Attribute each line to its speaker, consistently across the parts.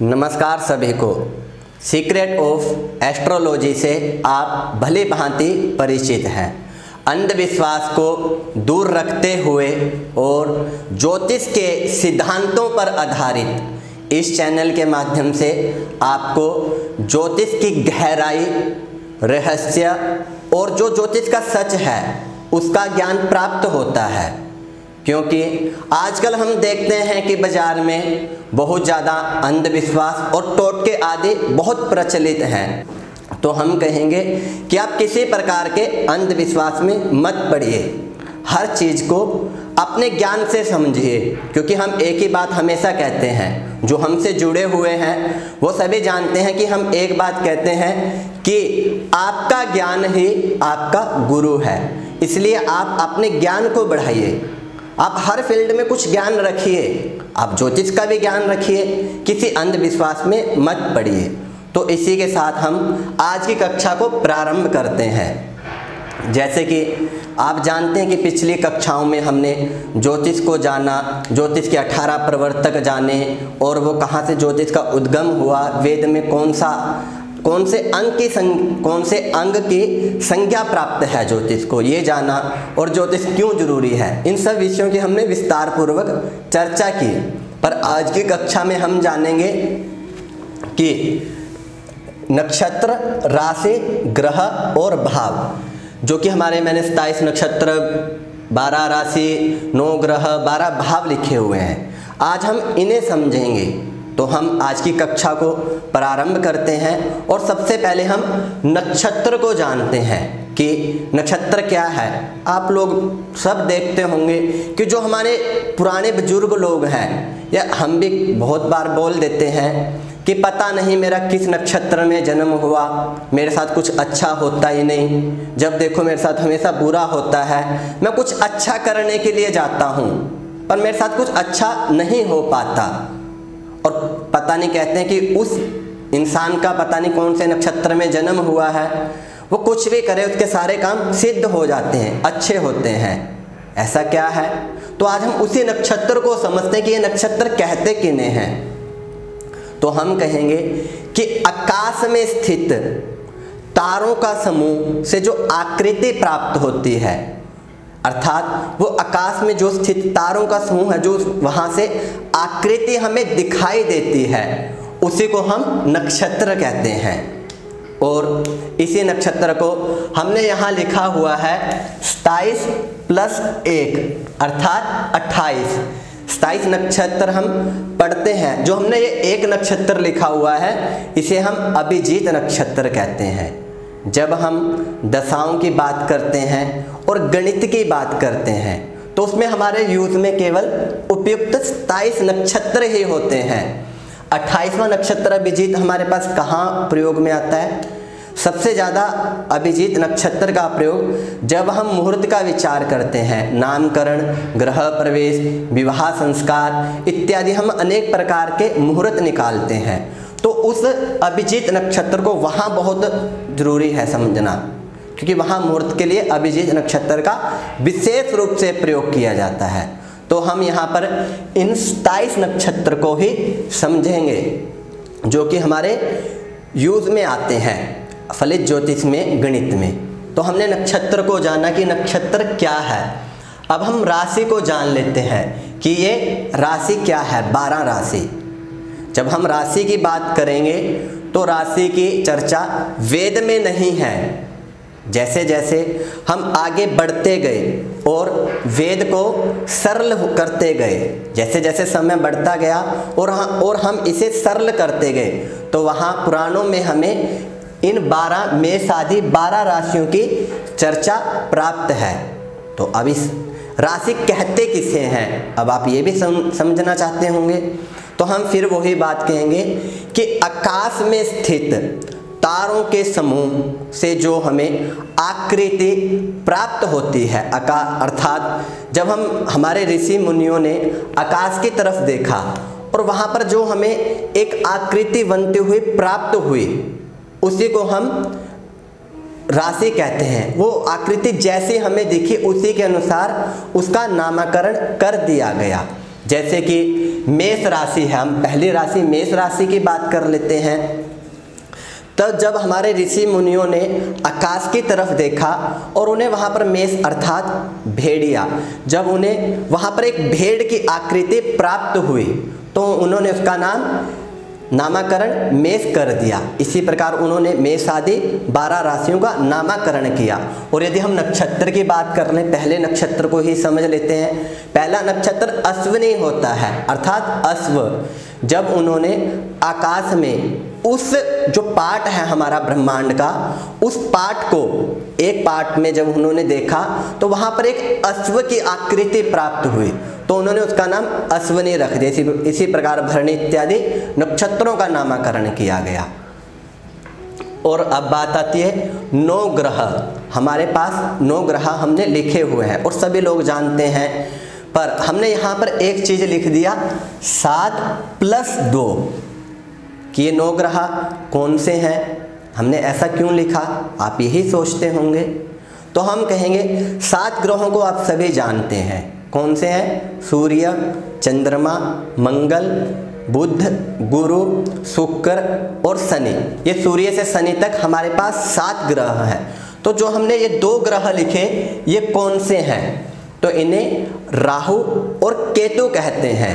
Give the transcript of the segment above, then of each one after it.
Speaker 1: नमस्कार सभी को। सीक्रेट ऑफ एस्ट्रोलॉजी से आप भली भांति परिचित हैं। अंधविश्वास को दूर रखते हुए और ज्योतिष के सिद्धांतों पर आधारित इस चैनल के माध्यम से आपको ज्योतिष की गहराई, रहस्य और जो ज्योतिष का सच है उसका ज्ञान प्राप्त होता है। क्योंकि आजकल हम देखते हैं कि बाजार में बहुत ज़्यादा अंधविश्वास और टोटके आदि बहुत प्रचलित हैं। तो हम कहेंगे कि आप किसी प्रकार के अंधविश्वास में मत पड़िए, हर चीज़ को अपने ज्ञान से समझिए। क्योंकि हम एक ही बात हमेशा कहते हैं, जो हमसे जुड़े हुए हैं वो सभी जानते हैं कि हम एक बात कहते हैं कि आपका ज्ञान ही आपका गुरु है। इसलिए आप अपने ज्ञान को बढ़ाइए। आप हर फील्ड में कुछ ज्ञान रखिए, आप ज्योतिष का भी ज्ञान रखिए, किसी अंधविश्वास में मत पड़िए। तो इसी के साथ हम आज की कक्षा को प्रारंभ करते हैं। जैसे कि आप जानते हैं कि पिछली कक्षाओं में हमने ज्योतिष को जाना, ज्योतिष के 18 प्रवर्तक जाने और वो कहाँ से ज्योतिष का उद्गम हुआ, वेद में कौन से अंग की संज्ञा प्राप्त है ज्योतिष को, ये जाना, और ज्योतिष क्यों जरूरी है। इन सब विषयों की हमने विस्तार पूर्वक चर्चा की। पर आज की कक्षा में हम जानेंगे कि नक्षत्र, राशि, ग्रह और भाव, जो कि हमारे मैंने 27 नक्षत्र, 12 राशि, 9 ग्रह, 12 भाव लिखे हुए हैं। आज हम इन्हें समझेंगे। तो हम आज की कक्षा को प्रारंभ करते हैं और सबसे पहले हम नक्षत्र को जानते हैं कि नक्षत्र क्या है। आप लोग सब देखते होंगे कि जो हमारे पुराने बुजुर्ग लोग हैं, या हम भी बहुत बार बोल देते हैं कि पता नहीं मेरा किस नक्षत्र में जन्म हुआ, मेरे साथ कुछ अच्छा होता ही नहीं, जब देखो मेरे साथ हमेशा बुरा होता है। मैं कुछ अच्छा करने के लिए जाता हूँ पर मेरे साथ कुछ अच्छा नहीं हो पाता। और पता नहीं, कहते हैं कि उस इंसान का पता नहीं कौन से नक्षत्र में जन्म हुआ है, वो कुछ भी करे उसके सारे काम सिद्ध हो जाते हैं, अच्छे होते हैं। ऐसा क्या है? तो आज हम उसी नक्षत्र को समझते हैं कि ये नक्षत्र कहते किन्हें हैं। तो हम कहेंगे कि आकाश में स्थित तारों का समूह से जो आकृति प्राप्त होती है, अर्थात वो आकाश में जो स्थित तारों का समूह है, जो वहां से आकृति हमें दिखाई देती है, उसी को हम नक्षत्र कहते हैं। और इसी नक्षत्र को हमने यहाँ लिखा हुआ है 27 + 1 अर्थात 28। 27 नक्षत्र हम पढ़ते हैं। जो हमने ये एक नक्षत्र लिखा हुआ है इसे हम अभिजीत नक्षत्र कहते हैं। जब हम दशाओं की बात करते हैं और गणित की बात करते हैं तो उसमें हमारे यूज में केवल उपयुक्त 27 नक्षत्र ही होते हैं। 28वां नक्षत्र अभिजीत हमारे पास कहाँ प्रयोग में आता है? सबसे ज़्यादा अभिजीत नक्षत्र का प्रयोग जब हम मुहूर्त का विचार करते हैं, नामकरण, गृह प्रवेश, विवाह संस्कार इत्यादि, हम अनेक प्रकार के मुहूर्त निकालते हैं। तो उस अभिजीत नक्षत्र को वहाँ बहुत जरूरी है समझना, क्योंकि वहाँ मुहूर्त के लिए अभिजीत नक्षत्र का विशेष रूप से प्रयोग किया जाता है। तो हम यहाँ पर इन 27 नक्षत्र को ही समझेंगे जो कि हमारे यूज में आते हैं फलित ज्योतिष में, गणित में। तो हमने नक्षत्र को जाना कि नक्षत्र क्या है। अब हम राशि को जान लेते हैं कि ये राशि क्या है। 12 राशि। जब हम राशि की बात करेंगे तो राशि की चर्चा वेद में नहीं है। जैसे जैसे हम आगे बढ़ते गए और वेद को सरल करते गए, जैसे जैसे समय बढ़ता गया और हम इसे सरल करते गए, तो वहाँ पुराणों में हमें इन 12 मेष आदि 12 राशियों की चर्चा प्राप्त है। तो अब इस राशि कहते किसे हैं, अब आप ये भी समझना चाहते होंगे। तो हम फिर वही बात कहेंगे कि आकाश में स्थित तारों के समूह से जो हमें आकृति प्राप्त होती है, अर्थात जब हमारे ऋषि मुनियों ने आकाश की तरफ देखा और वहाँ पर जो हमें एक आकृति बनती हुई प्राप्त हुई, उसी को हम राशि कहते हैं, वो आकृति जैसी हमें दिखी उसी के अनुसार उसका नामकरण कर दिया गया। जैसे कि मेष राशि है, हम पहली राशि मेष राशि की बात कर लेते हैं। तब जब हमारे ऋषि मुनियों ने आकाश की तरफ देखा और उन्हें वहाँ पर मेष अर्थात भेड़िया, जब उन्हें वहाँ पर एक भेड़ की आकृति प्राप्त हुई तो उन्होंने उसका नामकरण मेष कर दिया। इसी प्रकार उन्होंने मेष आदि 12 राशियों का नामकरण किया। और यदि हम नक्षत्र की बात कर लें, पहले नक्षत्र को ही समझ लेते हैं। पहला नक्षत्र अश्विनी होता है अर्थात अश्व। जब उन्होंने आकाश में उस जो पार्ट है हमारा ब्रह्मांड का, उस पार्ट को एक पार्ट में जब उन्होंने देखा तो वहाँ पर एक अश्व की आकृति प्राप्त हुई तो उन्होंने उसका नाम अश्विनी रख दिया। इसी प्रकार भरणी इत्यादि नक्षत्रों का नामकरण किया गया। और अब बात आती है 9 ग्रह। हमारे पास 9 ग्रह हमने लिखे हुए हैं और सभी लोग जानते हैं, पर हमने यहाँ पर एक चीज़ लिख दिया 7 + 2 कि ये 9 ग्रह कौन से हैं, हमने ऐसा क्यों लिखा, आप यही सोचते होंगे। तो हम कहेंगे 7 ग्रहों को आप सभी जानते हैं, कौन से हैं? सूर्य, चंद्रमा, मंगल, बुध, गुरु, शुक्र और शनि। ये सूर्य से शनि तक हमारे पास 7 ग्रह हैं। तो जो हमने ये 2 ग्रह लिखे ये कौन से हैं? तो इन्हें राहु और केतु कहते हैं,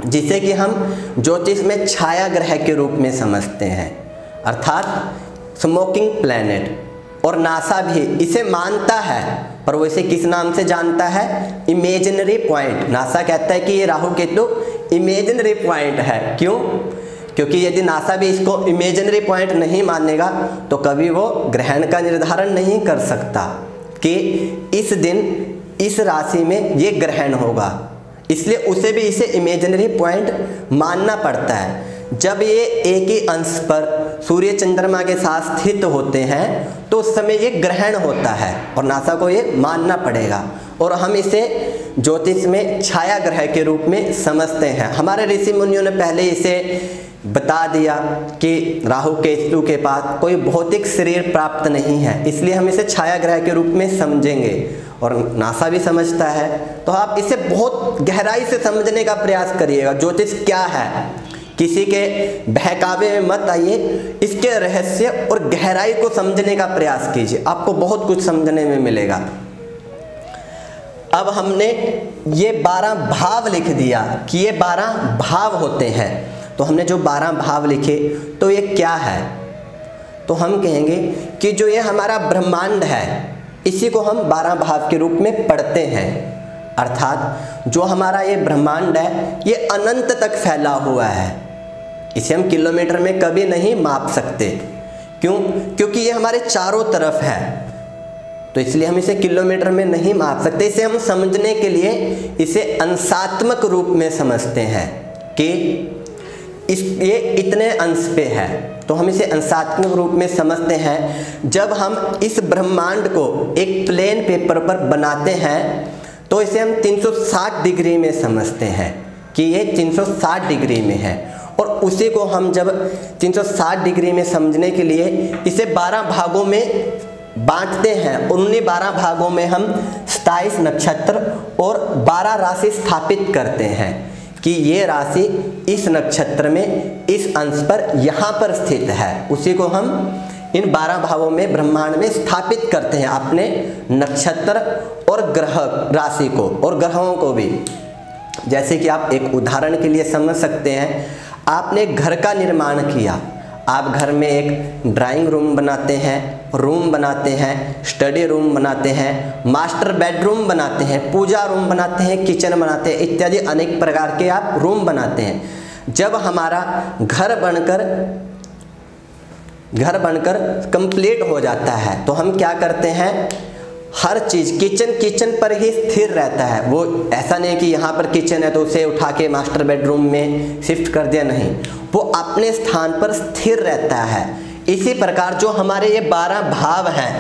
Speaker 1: जिसे कि हम ज्योतिष में छाया ग्रह के रूप में समझते हैं अर्थात स्मोकिंग प्लैनेट। और नासा भी इसे मानता है, पर वो इसे किस नाम से जानता है? Imaginary point. नासा कहता है कि ये राहु केतु इमेजिनरी पॉइंट है। क्यों? क्योंकि यदि नासा भी इसको इमेजिनरी पॉइंट नहीं मानेगा तो कभी वो ग्रहण का निर्धारण नहीं कर सकता कि इस दिन इस राशि में ये ग्रहण होगा, इसलिए उसे भी इसे इमेजिनरी पॉइंट मानना पड़ता है। जब ये एक ही अंश पर सूर्य चंद्रमा के साथ स्थित होते हैं तो उस समय ये ग्रहण होता है और नासा को ये मानना पड़ेगा। और हम इसे ज्योतिष में छाया ग्रह के रूप में समझते हैं। हमारे ऋषि मुनियों ने पहले इसे बता दिया कि राहु केतु के पास कोई भौतिक शरीर प्राप्त नहीं है, इसलिए हम इसे छाया ग्रह के रूप में समझेंगे और नासा भी समझता है। तो आप इसे बहुत गहराई से समझने का प्रयास करिएगा। ज्योतिष क्या है, किसी के बहकावे में मत आइए, इसके रहस्य और गहराई को समझने का प्रयास कीजिए, आपको बहुत कुछ समझने में मिलेगा। अब हमने ये 12 भाव लिख दिया कि ये 12 भाव होते हैं। तो हमने जो 12 भाव लिखे तो ये क्या है? तो हम कहेंगे कि जो ये हमारा ब्रह्मांड है इसी को हम 12 भाव के रूप में पढ़ते हैं। अर्थात जो हमारा ये ब्रह्मांड है ये अनंत तक फैला हुआ है, इसे हम किलोमीटर में कभी नहीं माप सकते। क्यों? क्योंकि ये हमारे चारों तरफ है, तो इसलिए हम इसे किलोमीटर में नहीं माप सकते। इसे हम समझने के लिए इसे अंशात्मक रूप में समझते हैं कि ये इतने अंश पे है, तो हम इसे अंशात्मक रूप में समझते हैं। जब हम इस ब्रह्मांड को एक प्लेन पेपर पर बनाते हैं तो इसे हम 360 डिग्री में समझते हैं कि ये 360 डिग्री में है। और उसी को हम जब 360 डिग्री में समझने के लिए इसे 12 भागों में बांटते हैं और उन्हीं 12 भागों में हम 27 नक्षत्र और 12 राशि स्थापित करते हैं कि ये राशि इस नक्षत्र में इस अंश पर यहाँ पर स्थित है। उसी को हम इन 12 भावों में ब्रह्मांड में स्थापित करते हैं, अपने नक्षत्र और ग्रह राशि को और ग्रहों को भी। जैसे कि आप एक उदाहरण के लिए समझ सकते हैं, आपने एक घर का निर्माण किया, आप घर में एक ड्राइंग रूम बनाते हैं, रूम बनाते हैं, स्टडी रूम बनाते हैं, मास्टर बेडरूम बनाते हैं, पूजा रूम बनाते हैं, किचन बनाते हैं, इत्यादि अनेक प्रकार के आप रूम बनाते हैं। जब हमारा घर बनकर कंप्लीट हो जाता है तो हम क्या करते हैं, हर चीज़ किचन पर ही स्थिर रहता है। वो ऐसा नहीं कि यहाँ पर किचन है तो उसे उठा के मास्टर बेडरूम में शिफ्ट कर दिया, नहीं, वो अपने स्थान पर स्थिर रहता है। इसी प्रकार जो हमारे ये 12 भाव हैं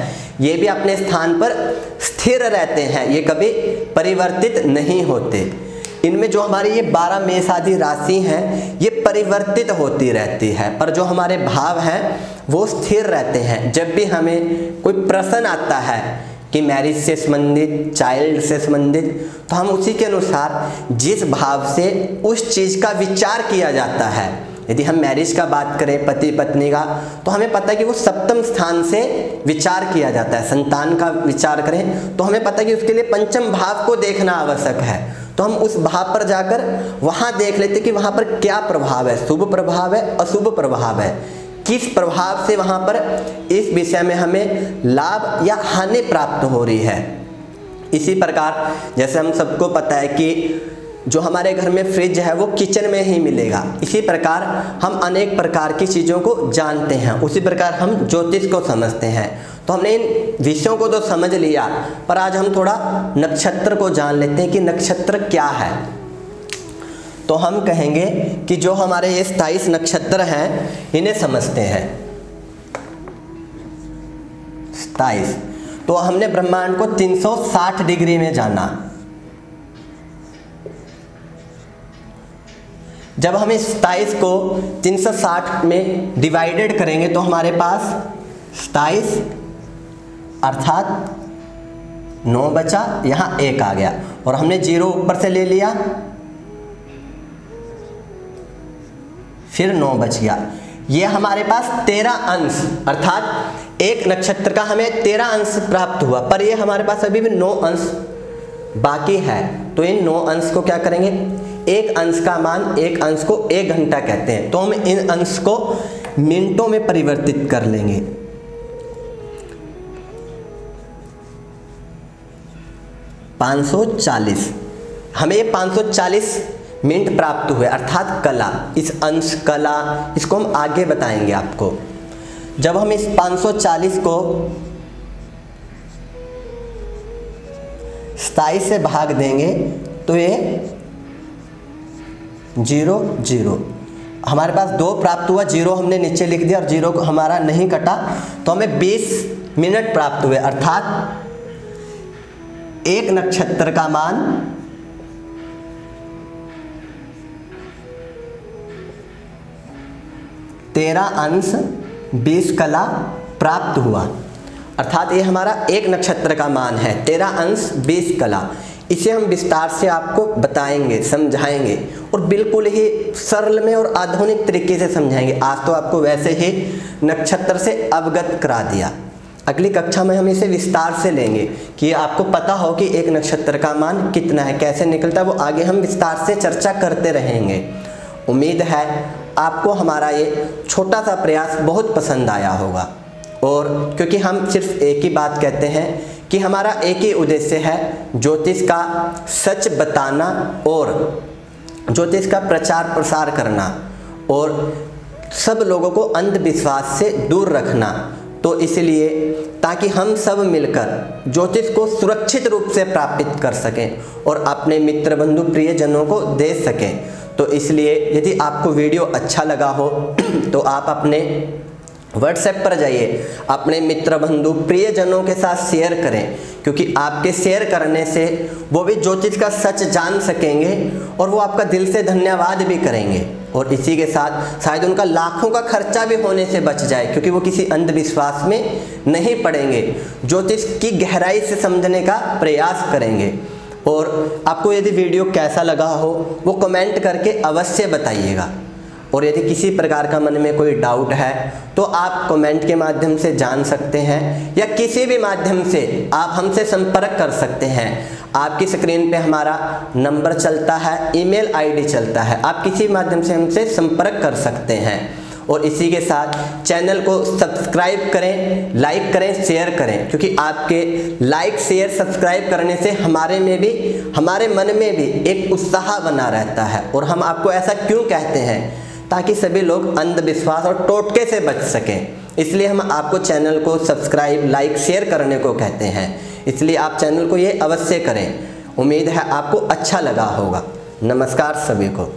Speaker 1: ये भी अपने स्थान पर स्थिर रहते हैं, ये कभी परिवर्तित नहीं होते। इनमें जो हमारी ये 12 मेष आदि राशि हैं ये परिवर्तित होती रहती है, पर जो हमारे भाव हैं वो स्थिर रहते हैं। जब भी हमें कोई प्रश्न आता है कि मैरिज से संबंधित, चाइल्ड से संबंधित, तो हम उसी के अनुसार जिस भाव से उस चीज़ का विचार किया जाता है, यदि हम मैरिज का बात करें, पति पत्नी का, तो हमें पता है कि वो सप्तम स्थान से विचार किया जाता है। संतान का विचार करें तो हमें पता है कि उसके लिए पंचम भाव को देखना आवश्यक है, तो हम उस भाव पर जाकर वहाँ देख लेते कि वहाँ पर क्या प्रभाव है, शुभ प्रभाव है, अशुभ प्रभाव है, किस प्रभाव से वहाँ पर इस विषय में हमें लाभ या हानि प्राप्त हो रही है। इसी प्रकार जैसे हम सबको पता है कि जो हमारे घर में फ्रिज है वो किचन में ही मिलेगा, इसी प्रकार हम अनेक प्रकार की चीज़ों को जानते हैं, उसी प्रकार हम ज्योतिष को समझते हैं। तो हमने इन विषयों को तो समझ लिया, पर आज हम थोड़ा नक्षत्र को जान लेते हैं कि नक्षत्र क्या है। तो हम कहेंगे कि जो हमारे ये 27 नक्षत्र हैं इन्हें समझते हैं। 27, तो हमने ब्रह्मांड को 360 डिग्री में जाना। जब हम इस 27 को 360 में डिवाइडेड करेंगे तो हमारे पास 27 अर्थात 9 बचा, यहाँ 1 आ गया और हमने 0 ऊपर से ले लिया, फिर 9 बच गया। ये हमारे पास 13 अंश अर्थात एक नक्षत्र का हमें 13 अंश प्राप्त हुआ, पर ये हमारे पास अभी भी 9 अंश बाकी है। तो इन 9 अंश को क्या करेंगे, एक अंश का मान, एक अंश को 1 घंटा कहते हैं, तो हम इन अंश को मिनटों में परिवर्तित कर लेंगे। (540) हमें ये 540 मिनट प्राप्त हुए अर्थात कला, इस अंश कला, इसको हम आगे बताएंगे आपको। जब हम इस 540 को 27 से भाग देंगे तो ये 0 0 हमारे पास 2 प्राप्त हुआ, 0 हमने नीचे लिख दिया और 0 हमारा नहीं कटा, तो हमें 20 मिनट प्राप्त हुए अर्थात एक नक्षत्र का मान 13 अंश 20 कला प्राप्त हुआ, अर्थात ये हमारा एक नक्षत्र का मान है 13 अंश 20 कला। इसे हम विस्तार से आपको बताएंगे, समझाएंगे और बिल्कुल ही सरल में और आधुनिक तरीके से समझाएंगे। आज तो आपको वैसे ही नक्षत्र से अवगत करा दिया, अगली कक्षा में हम इसे विस्तार से लेंगे कि आपको पता हो कि एक नक्षत्र का मान कितना है, कैसे निकलता है, वो आगे हम विस्तार से चर्चा करते रहेंगे। उम्मीद है आपको हमारा ये छोटा सा प्रयास बहुत पसंद आया होगा, और क्योंकि हम सिर्फ एक ही बात कहते हैं कि हमारा एक ही उद्देश्य है ज्योतिष का सच बताना और ज्योतिष का प्रचार प्रसार करना और सब लोगों को अंधविश्वास से दूर रखना। तो इसलिए ताकि हम सब मिलकर ज्योतिष को सुरक्षित रूप से प्राप्त कर सकें और अपने मित्र बंधु प्रियजनों को दे सकें। तो इसलिए यदि आपको वीडियो अच्छा लगा हो तो आप अपने व्हाट्सएप पर जाइए, अपने मित्र बंधु प्रियजनों के साथ शेयर करें, क्योंकि आपके शेयर करने से वो भी ज्योतिष का सच जान सकेंगे और वो आपका दिल से धन्यवाद भी करेंगे। और इसी के साथ शायद उनका लाखों का खर्चा भी होने से बच जाए, क्योंकि वो किसी अंधविश्वास में नहीं पड़ेंगे, ज्योतिष की गहराई से समझने का प्रयास करेंगे। और आपको यदि वीडियो कैसा लगा हो वो कमेंट करके अवश्य बताइएगा। और यदि किसी प्रकार का मन में कोई डाउट है तो आप कमेंट के माध्यम से जान सकते हैं या किसी भी माध्यम से आप हमसे संपर्क कर सकते हैं। आपकी स्क्रीन पे हमारा नंबर चलता है, ईमेल आईडी चलता है, आप किसी माध्यम से हमसे संपर्क कर सकते हैं। और इसी के साथ चैनल को सब्सक्राइब करें, लाइक करें, शेयर करें, क्योंकि आपके लाइक शेयर सब्सक्राइब करने से हमारे मन में भी एक उत्साह बना रहता है। और हम आपको ऐसा क्यों कहते हैं, ताकि सभी लोग अंधविश्वास और टोटके से बच सकें, इसलिए हम आपको चैनल को सब्सक्राइब, लाइक, शेयर करने को कहते हैं। इसलिए आप चैनल को ये अवश्य करें। उम्मीद है आपको अच्छा लगा होगा। नमस्कार सभी को।